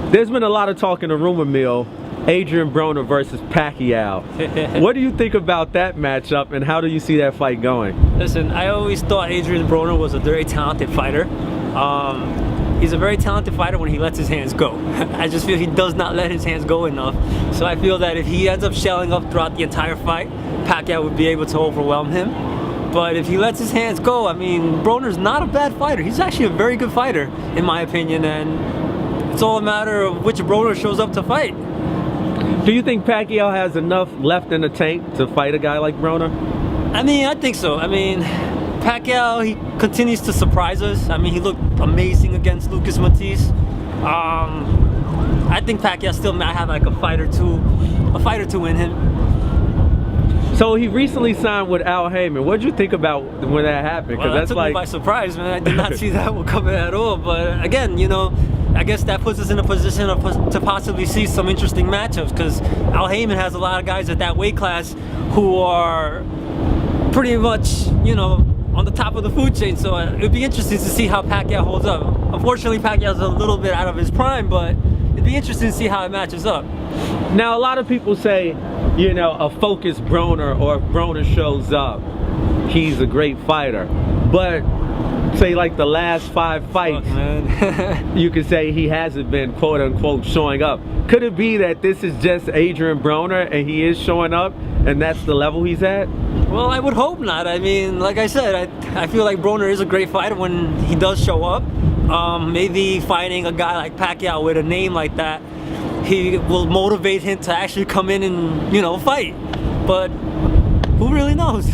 There's been a lot of talk in the rumor mill, Adrian Broner versus Pacquiao. What do you think about that matchup, and how do you see that fight going? Listen, I always thought Adrian Broner was a very talented fighter. He's a very talented fighter when he lets his hands go. I just feel he does not let his hands go enough. So I feel that if he ends up shelling up throughout the entire fight, Pacquiao would be able to overwhelm him. But if he lets his hands go, I mean, Broner's not a bad fighter. He's actually a very good fighter, in my opinion, and it's all a matter of which Broner shows up to fight. Do you think Pacquiao has enough left in the tank to fight a guy like Broner? I mean, I think so. I mean, Pacquiao, he continues to surprise us. I mean, he looked amazing against Lucas Matisse. I think Pacquiao still might have like a fight or two in him. So he recently signed with Al Heyman. What did you think about when that happened? Well, that took me by surprise, man. I did not see that one coming at all. But again, you know, I guess that puts us in a position to possibly see some interesting matchups, because Al Heyman has a lot of guys at that weight class who are pretty much, you know, on the top of the food chain. So it would be interesting to see how Pacquiao holds up. Unfortunately, Pacquiao's a little bit out of his prime, but it'd be interesting to see how it matches up. Now, a lot of people say, you know, a focused Broner, or if Broner shows up, he's a great fighter. But say like the last 5 fights, you could say he hasn't been quote unquote showing up. Could it be that this is just Adrian Broner and he is showing up and that's the level he's at? Well, I would hope not. I mean, like I said, I feel like Broner is a great fighter when he does show up. Maybe fighting a guy like Pacquiao with a name like that, he will motivate him to actually come in and, you know, fight. But who really knows?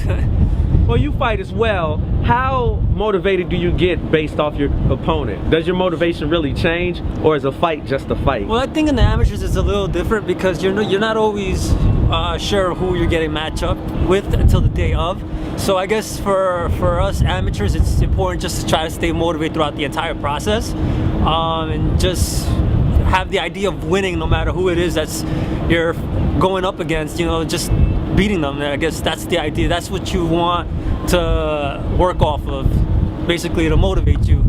Well, you fight as well. How motivated do you get based off your opponent? Does your motivation really change, or is a fight just a fight? Well, I think in the amateurs it's a little different, because you're not always sure who you're getting matched up with until the day of. So I guess for us amateurs, it's important just to try to stay motivated throughout the entire process, and just have the idea of winning no matter who it is that's you're going up against, you know, just beating them. I guess that's the idea. That's what you want to work off of, basically, to motivate you.